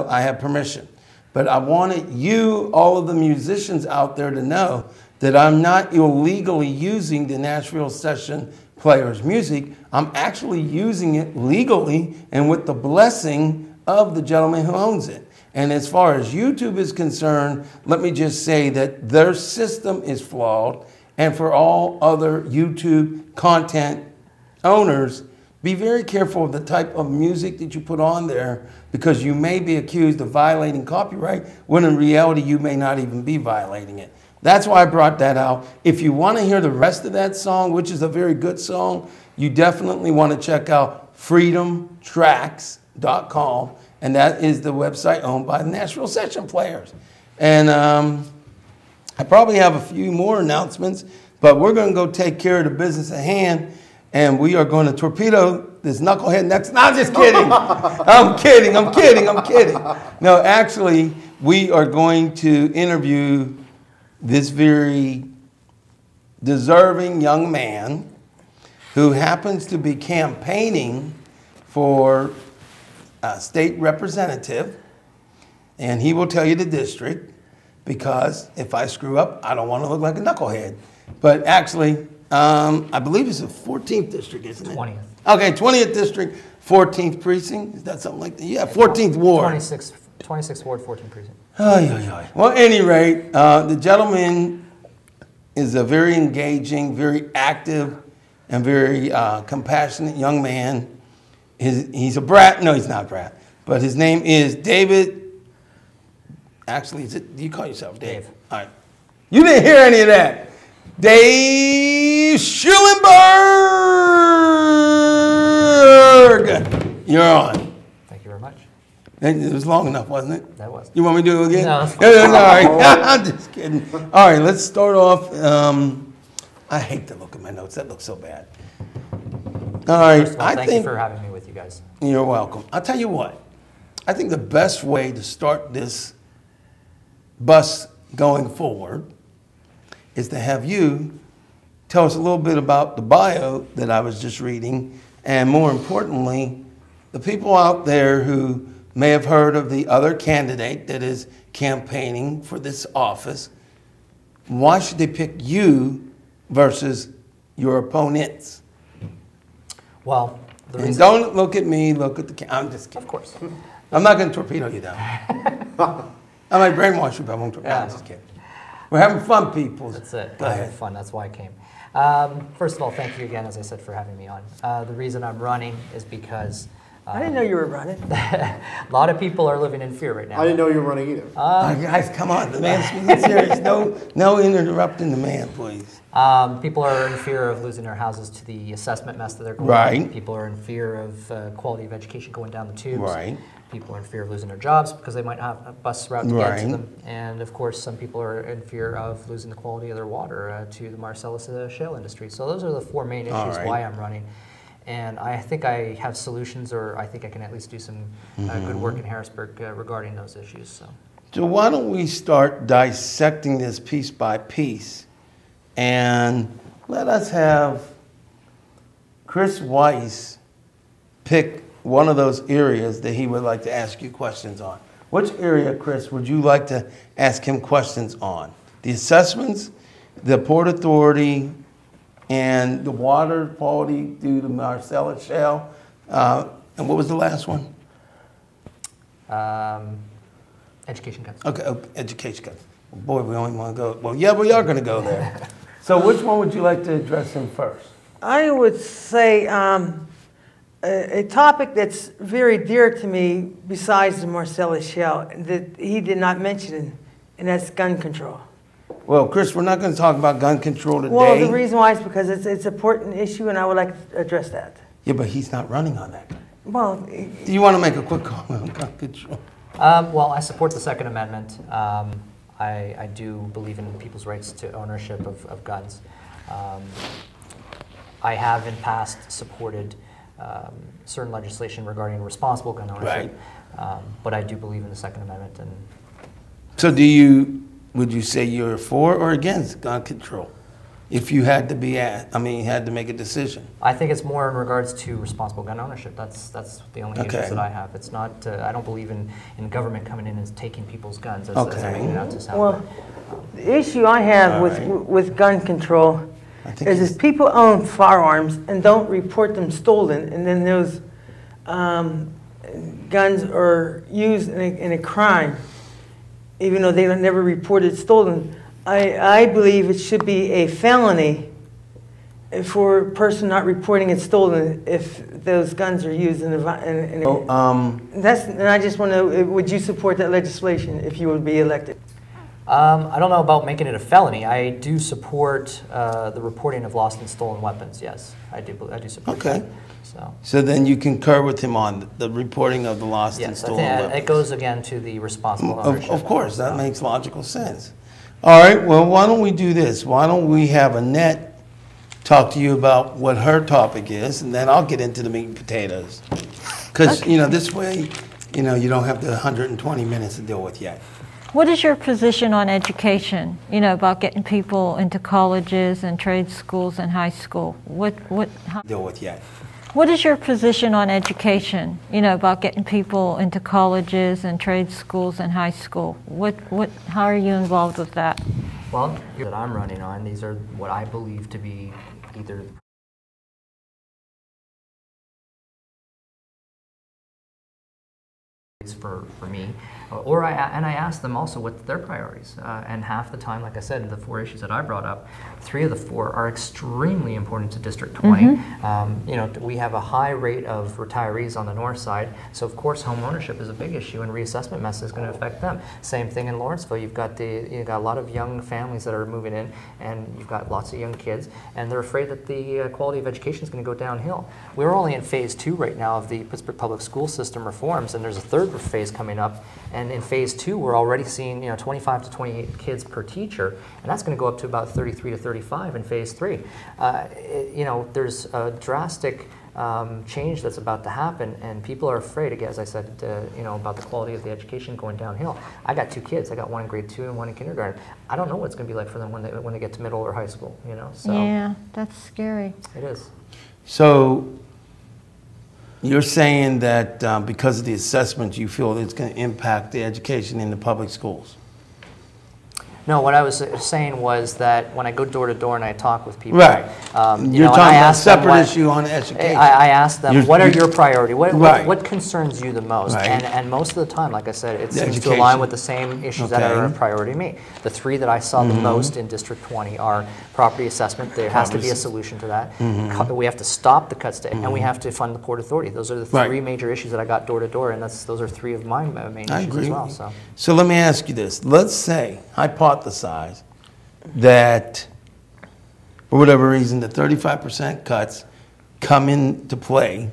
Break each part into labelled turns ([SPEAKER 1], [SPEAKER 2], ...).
[SPEAKER 1] I have permission. But I wanted you, all of the musicians out there, to know that I'm not illegally using the Nashville Session Players music. I'm actually using it legally and with the blessing of the gentleman who owns it. And as far as YouTube is concerned, let me just say that their system is flawed. And for all other YouTube content owners, be very careful of the type of music that you put on there, because you may be accused of violating copyright when in reality you may not even be violating it. That's why I brought that out. If you want to hear the rest of that song, which is a very good song, you definitely want to check out freedomtracks.com, and that is the website owned by the Nashville Session Players. And I probably have a few more announcements, but we're going to go take care of the business at hand, and we are going to torpedo this knucklehead next. No, I'm just kidding. I'm kidding. No, actually, we are going to interview this very deserving young man who happens to be campaigning for a state representative, and he will tell you the district, because if I screw up, I don't want to look like a knucklehead. But actually, I believe it's the 14th district, isn't it?
[SPEAKER 2] 20th.
[SPEAKER 1] Okay, 20th district, 14th precinct. Is that something like that? Yeah, 14th ward.
[SPEAKER 2] 26th ward, 14th precinct.
[SPEAKER 1] Well, at any rate, the gentleman is a very engaging, very active, and very compassionate young man. He's a brat. No, he's not a brat. But his name is David. Actually, do you call yourself Dave? All right. You didn't hear any of that. Dave Schuilenburg. You're on.
[SPEAKER 2] Thank you very much.
[SPEAKER 1] It was long enough, wasn't it?
[SPEAKER 2] That was.
[SPEAKER 1] You want me to do it again?
[SPEAKER 2] No, that's
[SPEAKER 1] fine. All right. I'm just kidding. All right, let's start off. I hate to look at my notes. That looks so bad. All right.
[SPEAKER 2] First of all, thank you for having me with you guys.
[SPEAKER 1] You're welcome. I'll tell you what. I think the best way to start this bus going forward is to have you tell us a little bit about the bio that I was just reading, and more importantly, the people out there who may have heard of the other candidate that is campaigning for this office. Why should they pick you versus your opponents?
[SPEAKER 2] Well,
[SPEAKER 1] and don't look at me, look at the I'm just kidding.
[SPEAKER 2] Of course.
[SPEAKER 1] I'm not going to torpedo you, though. I might brainwash you, but I won't torpedo you. I'm just kidding. We're having fun, people.
[SPEAKER 2] That's it. We're having fun. That's why I came. First of all, thank you again, as I said, for having me on. The reason I'm running is because
[SPEAKER 3] I didn't know you were running.
[SPEAKER 2] A lot of people are living in fear right now.
[SPEAKER 4] I didn't know you were running either.
[SPEAKER 1] Guys, come on. The man's being serious. No interrupting the man, please.
[SPEAKER 2] People are in fear of losing their houses to the assessment mess that they're going
[SPEAKER 1] Right.
[SPEAKER 2] through. People are in fear of quality of education going down the tubes.
[SPEAKER 1] Right.
[SPEAKER 2] People are in fear of losing their jobs because they might not have a bus route to get
[SPEAKER 1] Right.
[SPEAKER 2] to them. And of course, some people are in fear of losing the quality of their water to the Marcellus Shale industry. So those are the four main issues why I'm running. And I think I have solutions, or I think I can at least do some good work in Harrisburg regarding those issues.
[SPEAKER 1] So why don't we start dissecting this piece by piece, and let us have Chris Weis pick one of those areas that he would like to ask you questions on. Which area, Chris, would you like to ask him questions on? The assessments, the Port Authority, and the water quality due to Marcellus Shale. And what was the last one?
[SPEAKER 2] Education cuts.
[SPEAKER 1] Okay, education cuts. Boy, we only want to go. Well, yeah, we are going to go there. So which one would you like to address him first?
[SPEAKER 3] I would say a topic that's very dear to me besides the Marcellus Shale that he did not mention, and that's gun control.
[SPEAKER 1] Well, Chris, we're not going to talk about gun control today.
[SPEAKER 3] Well, the reason why is because it's an important issue, and I would like to address that.
[SPEAKER 1] Yeah, but he's not running on that.
[SPEAKER 3] Well,
[SPEAKER 1] do you want to make a quick comment on gun control?
[SPEAKER 2] Well, I support the Second Amendment. I do believe in people's rights to ownership of guns. I have in past supported certain legislation regarding responsible gun ownership, but I do believe in the Second Amendment. And
[SPEAKER 1] so would you say you're for or against gun control? if you had to be had to make a decision?
[SPEAKER 2] I think it's more in regards to responsible gun ownership. That's the only interest that I have. It's not. I don't believe in government coming in and taking people's guns as they're making it out to sound.
[SPEAKER 3] Well, the issue I have with gun control is people own firearms and don't report them stolen, and then those guns are used in a crime, even though they were never reported stolen. I believe it should be a felony for a person not reporting it stolen if those guns are used in a and I just want to know, would you support that legislation if you would be elected?
[SPEAKER 2] I don't know about making it a felony. I do support the reporting of lost and stolen weapons. Yes, I do support that.
[SPEAKER 1] So then you concur with him on the reporting of the lost and stolen weapons.
[SPEAKER 2] It goes again to the responsible ownership.
[SPEAKER 1] Of course, that makes logical sense. All right, well, why don't we do this? Why don't we have Annette talk to you about what her topic is, and then I'll get into the meat and potatoes. Because, this way, you don't have the 120 minutes to deal with yet.
[SPEAKER 4] What is your position on education, about getting people into colleges and trade schools and high school?
[SPEAKER 1] Deal with yet.
[SPEAKER 4] What is your position on education, about getting people into colleges and trade schools and high school? How are you involved with that?
[SPEAKER 2] Well, that I'm running on, these are what I believe to be either for me, or I asked them also what their priorities, and half the time, like I said, the 4 issues that I brought up, 3 of the 4 are extremely important to District 20. We have a high rate of retirees on the north side, so of course home ownership is a big issue, and reassessment method is going to affect them. Same thing in Lawrenceville. You've got a lot of young families that are moving in, and you've got lots of young kids, and they're afraid that the quality of education is going to go downhill. We're only in phase 2 right now of the Pittsburgh public school system reforms, and there's a third phase coming up. And in phase 2, we're already seeing 25 to 28 kids per teacher, and that's going to go up to about 33 to 35 in phase 3. There's a drastic change that's about to happen, and people are afraid, again, as I said, about the quality of the education going downhill. I got 2 kids. I got one in grade 2 and one in kindergarten. I don't know what it's going to be like for them when they get to middle or high school. So
[SPEAKER 4] yeah, that's scary.
[SPEAKER 2] It is.
[SPEAKER 1] So you're saying that because of the assessment, you feel it's going to impact the education in the public schools?
[SPEAKER 2] No, what I was saying was that when I go door to door and I talk with people,
[SPEAKER 1] right? You're talking about a separate issue on education.
[SPEAKER 2] I ask them, what are your priorities? What concerns you the most?
[SPEAKER 1] Right.
[SPEAKER 2] And most of the time, like I said, it seems to align with the same issues that are a priority to me. The 3 that I saw the most in District 20 are property assessment. There has to be a solution to that. We have to stop the cuts to, and we have to fund the Port Authority. Those are the 3 major issues that I got door to door, and those are 3 of my main issues as well.
[SPEAKER 1] So let me ask you this. Let's say, hypothesize that for whatever reason the 35% cuts come into play,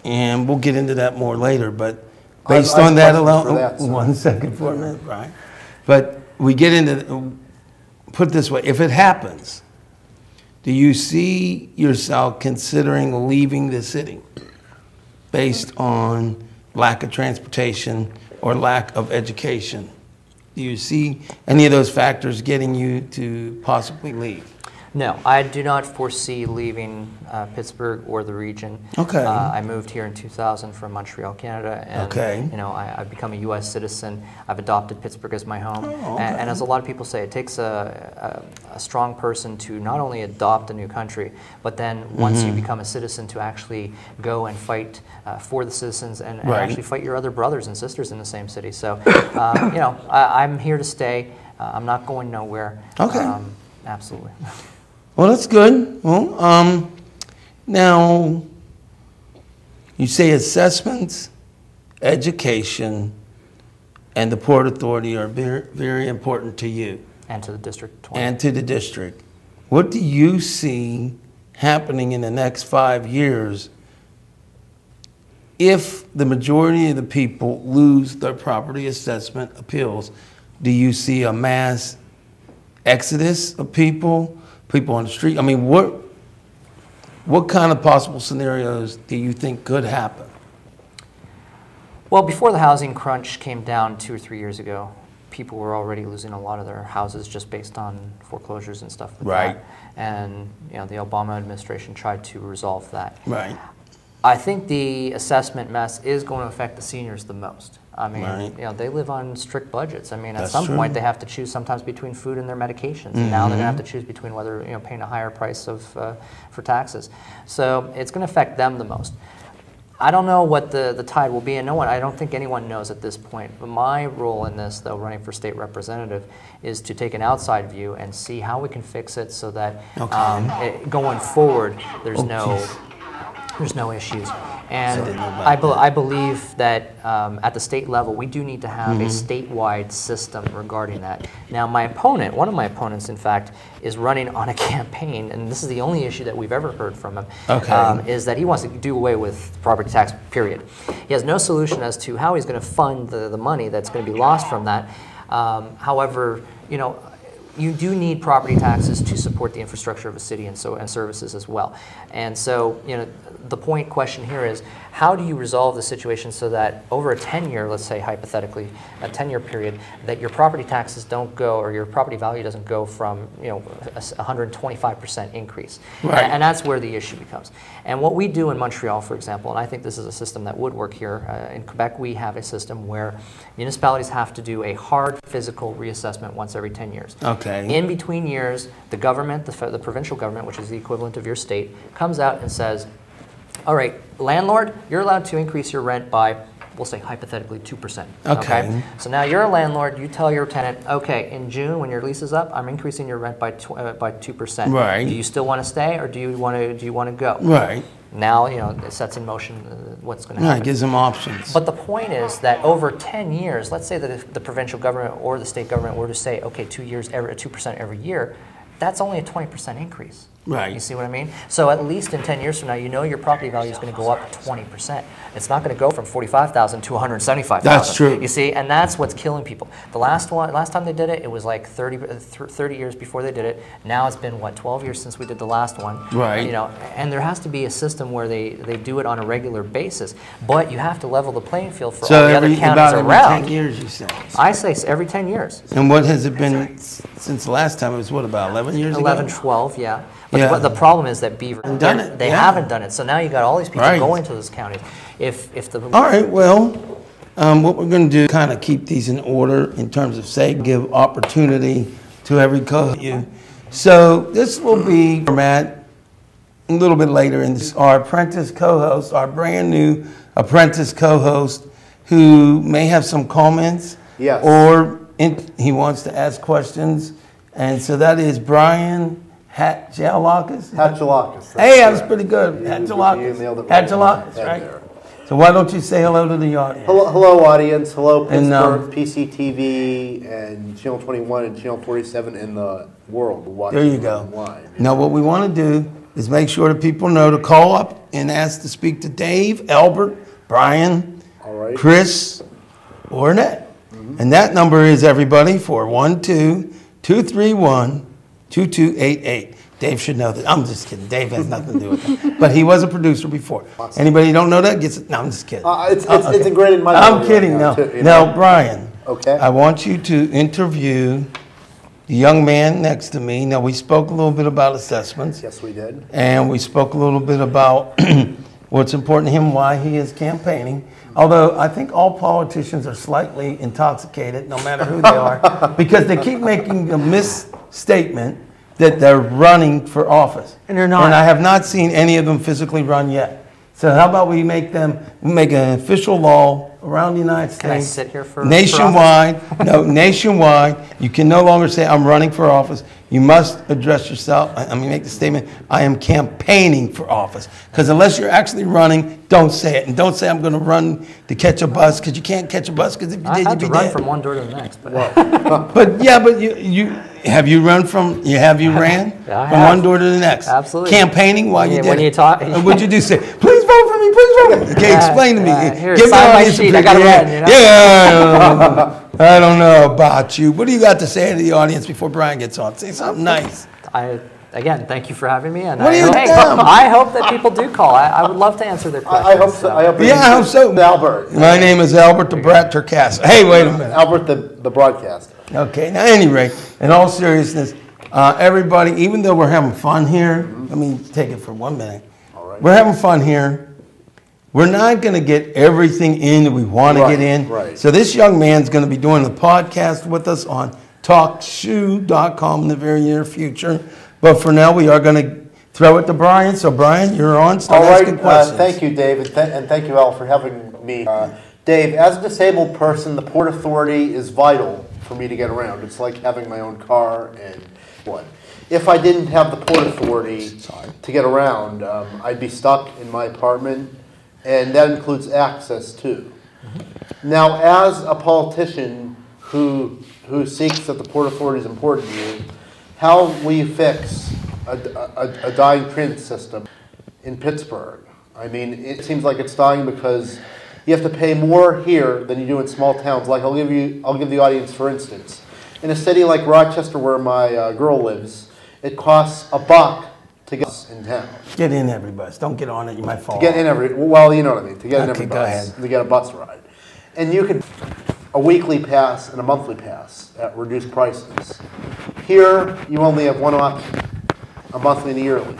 [SPEAKER 1] and we'll get into that more later, but based on that alone, 1 second for a minute, right? But we get into, put it this way, if it happens, do you see yourself considering leaving the city based on lack of transportation or lack of education? Do you see any of those factors getting you to possibly leave?
[SPEAKER 2] No, I do not foresee leaving Pittsburgh or the region.
[SPEAKER 1] Okay.
[SPEAKER 2] I moved here in 2000 from Montreal, Canada, and I've become a U.S. citizen. I've adopted Pittsburgh as my home, and as a lot of people say, it takes a strong person to not only adopt a new country, but then once you become a citizen, to actually go and fight for the citizens and actually fight your other brothers and sisters in the same city. So, I'm here to stay. I'm not going nowhere.
[SPEAKER 1] Okay.
[SPEAKER 2] Absolutely.
[SPEAKER 1] Well, that's good. Well, now, you say assessments, education, and the Port Authority are very, very important to you.
[SPEAKER 2] And to the District 20.
[SPEAKER 1] And to the district. What do you see happening in the next 5 years if the majority of the people lose their property assessment appeals? Do you see a mass exodus of people on the street? I mean, what kind of possible scenarios do you think could happen?
[SPEAKER 2] Well, before the housing crunch came down 2 or 3 years ago, people were already losing a lot of their houses just based on foreclosures and stuff like
[SPEAKER 1] Right.
[SPEAKER 2] that. And the Obama administration tried to resolve that.
[SPEAKER 1] Right.
[SPEAKER 2] I think the assessment mess is going to affect the seniors the most. I mean,
[SPEAKER 1] Right.
[SPEAKER 2] they live on strict budgets. I mean, at
[SPEAKER 1] That's
[SPEAKER 2] some
[SPEAKER 1] true.
[SPEAKER 2] point they have to choose sometimes between food and their medications. And now they're going to have to choose between whether paying a higher price for taxes. So it's going to affect them the most. I don't know what the tide will be, and I don't think anyone knows at this point. But my role in this, though, running for state representative, is to take an outside view and see how we can fix it so that going forward there's no issues. And I believe that at the state level, we do need to have a statewide system regarding that. Now, one of my opponents, in fact, is running on a campaign, and this is the only issue that we've ever heard from him, is that he wants to do away with property tax, period. He has no solution as to how he's going to fund the money that's going to be lost from that. However, you do need property taxes to support the infrastructure of a city and services as well. And so, the question here is, how do you resolve the situation so that over a 10-year, let's say hypothetically, a 10-year period, that your property taxes don't go, or your property value doesn't go from, a 125% increase.
[SPEAKER 1] Right.
[SPEAKER 2] And that's where the issue becomes. And what we do in Montreal, for example, and I think this is a system that would work here, in Quebec we have a system where municipalities have to do a hard physical reassessment once every 10 years.
[SPEAKER 1] Okay.
[SPEAKER 2] In between years, the government, the provincial government, which is the equivalent of your state, comes out and says, all right, landlord, you're allowed to increase your rent by, we'll say hypothetically 2%.
[SPEAKER 1] Okay.
[SPEAKER 2] So now you're a landlord, you tell your tenant, okay, in June when your lease is up, I'm increasing your rent by 2%.
[SPEAKER 1] Right.
[SPEAKER 2] Do you still want to stay, or do you want to go?
[SPEAKER 1] Right.
[SPEAKER 2] Now, it sets in motion what's going to happen.
[SPEAKER 1] It gives them options.
[SPEAKER 2] But the point is that over 10 years, let's say that if the provincial government or the state government were to say, okay, 2 years, 2% every year, that's only a 20% increase.
[SPEAKER 1] Right.
[SPEAKER 2] You see what I mean? So at least in 10 years from now, your property value is going to go up 20%. It's not going to go from $45,000 to $175,000.
[SPEAKER 1] That's true.
[SPEAKER 2] You see, and that's what's killing people. The last time they did it, it was like 30 years before they did it. Now it's been, 12 years since we did the last one.
[SPEAKER 1] Right.
[SPEAKER 2] And there has to be a system where they do it on a regular basis. But you have to level the playing field for all the other counties
[SPEAKER 1] every
[SPEAKER 2] around.
[SPEAKER 1] 10 years, you say?
[SPEAKER 2] I say every 10 years.
[SPEAKER 1] And what has it been since the last time? It was about 11 years
[SPEAKER 2] 11,
[SPEAKER 1] ago?
[SPEAKER 2] 12, yeah. But the problem is that Beaver, they haven't done it. So now you got all these people going to those counties.
[SPEAKER 1] All right, well, what we're going to do, kind of keep these in order in terms of give opportunity to every co-host. So this will be format a little bit later in this. Our apprentice co-host, our brand new apprentice co-host, who may have some comments, or he wants to ask questions, and so that is Brian Hatgelakas?
[SPEAKER 5] Hatgelakas.
[SPEAKER 1] Hey, I was pretty good. Hatgelakas. Hatgelakas, right? So why don't you say hello to the audience?
[SPEAKER 5] Hello audience. Hello, Pittsburgh, PCTV, and Channel 21 and Channel 47 in the world.
[SPEAKER 1] There you go. Now, what we want to do is make sure that people know to call up and ask to speak to Dave, Albert, Brian, Chris, or Annette. And that number is, everybody, 412-231-2288. Dave should know that. I'm just kidding. Dave has nothing to do with that. But he was a producer before. Awesome. Anybody who don't know that gets it. No, I'm just kidding.
[SPEAKER 5] It's ingrained in my
[SPEAKER 1] I'm kidding. No. Now, Brian,
[SPEAKER 5] okay.
[SPEAKER 1] I want you to interview the young man next to me. Now, we spoke a little bit about assessments.
[SPEAKER 5] Yes, we did.
[SPEAKER 1] And we spoke a little bit about what's important to him, why he is campaigning. Although I think all politicians are slightly intoxicated, no matter who they are, because they keep making a misstatement that they're running for office.
[SPEAKER 3] And they're not.
[SPEAKER 1] And I have not seen any of them physically run yet. So how about we make an official law around the United States.
[SPEAKER 2] Can I sit here for
[SPEAKER 1] nationwide? No, nationwide. You can no longer say, I'm running for office. You must address yourself. Make the statement, I am campaigning for office. Because unless you're actually running, don't say it. And don't say I'm going to run to catch a bus, because you can't catch a bus, because if you did, you'd be dead.
[SPEAKER 2] I had to run from one door to the next. But
[SPEAKER 1] you ran from one door to the next?
[SPEAKER 2] Absolutely.
[SPEAKER 1] Campaigning while you did
[SPEAKER 2] when
[SPEAKER 1] it.
[SPEAKER 2] You talk,
[SPEAKER 1] what'd you do? Say, please vote for me, please vote for me. Okay, explain to me.
[SPEAKER 2] Here, sign my sheet. I got to run.
[SPEAKER 1] Yeah. I don't know about you. What do you got to say to the audience before Brian gets on? Say something nice.
[SPEAKER 2] again, thank you for having me. And
[SPEAKER 1] I
[SPEAKER 2] hope that people do call. I would love to answer their questions.
[SPEAKER 5] I hope so. I
[SPEAKER 1] hope so.
[SPEAKER 5] Albert.
[SPEAKER 1] My name is Albert the Brat Torcaso. Hey, wait a minute.
[SPEAKER 5] Albert the broadcaster.
[SPEAKER 1] Okay, now anyway, in all seriousness, everybody, even though we're having fun here, let me take it for 1 minute.
[SPEAKER 5] All right.
[SPEAKER 1] We're having fun here. We're not going to get everything in that we want to get in.
[SPEAKER 5] Right.
[SPEAKER 1] So this young man's going to be doing the podcast with us on TalkShoe.com in the very near future. But for now, we are going to throw it to Brian. So Brian, you're on. Start asking questions.
[SPEAKER 5] Thank you, Dave, and thank you, Al, for having me. Dave, as a disabled person, the Port Authority is vital for me to get around. It's like having my own car and what. If I didn't have the Port Authority to get around, I'd be stuck in my apartment. And that includes access too. Now, as a politician who seeks that the Port Authority is important to you, how will you fix a dying transit system in Pittsburgh? I mean, it seems like it's dying because you have to pay more here than you do in small towns. Like I'll give the audience, for instance, in a city like Rochester, where my girl lives, it costs $1 to get in town.
[SPEAKER 1] Get in every bus. Don't get on it. You might fall.
[SPEAKER 5] To get in every, well, you know what I mean. To get in every
[SPEAKER 1] go
[SPEAKER 5] bus.
[SPEAKER 1] ahead.
[SPEAKER 5] To get a bus ride. And you could a weekly pass and a monthly pass at reduced prices. Here, you only have one option, a monthly and a yearly.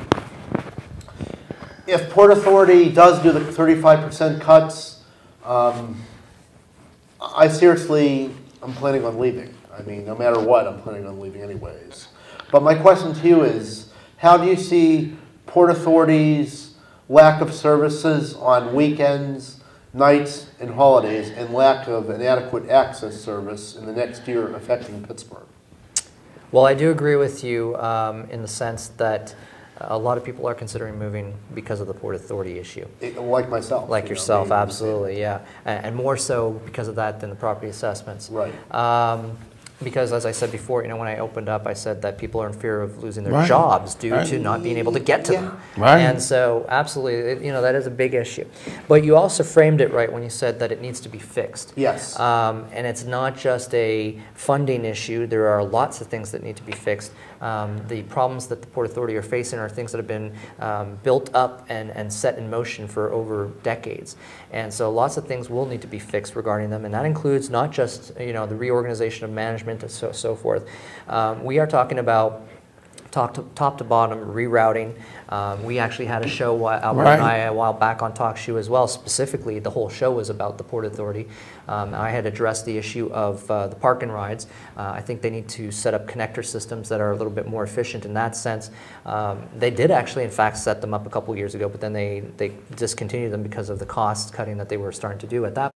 [SPEAKER 5] If Port Authority does do the 35% cuts, I seriously, I'm planning on leaving. I mean, no matter what, I'm planning on leaving anyways. But my question to you is, how do you see Port Authority's lack of services on weekends, nights, and holidays, and lack of an adequate access service in the next year affecting Pittsburgh?
[SPEAKER 2] Well, I do agree with you in the sense that a lot of people are considering moving because of the Port Authority issue.
[SPEAKER 5] Like myself.
[SPEAKER 2] Like yourself, absolutely, yeah. And more so because of that than the property assessments.
[SPEAKER 5] Right.
[SPEAKER 2] Because as I said before, you know, when I opened up, I said that people are in fear of losing their jobs due to not being able to get to them.
[SPEAKER 1] Right.
[SPEAKER 2] And so, absolutely, you know, that is a big issue. But you also framed it right when you said that it needs to be fixed.
[SPEAKER 5] Yes.
[SPEAKER 2] And it's not just a funding issue. There are lots of things that need to be fixed. The problems that the Port Authority are facing are things that have been built up and set in motion for over decades. And so lots of things will need to be fixed regarding them, and that includes not just, you know, the reorganization of management and so forth. We are talking about top to bottom rerouting. We actually had a show, Albert and I, a while back on TalkShoe as well. Specifically, the whole show was about the Port Authority. I had addressed the issue of the park and rides. I think they need to set up connector systems that are a little bit more efficient in that sense. They did actually, in fact, set them up a couple years ago, but then they discontinued them because of the cost cutting that they were starting to do at that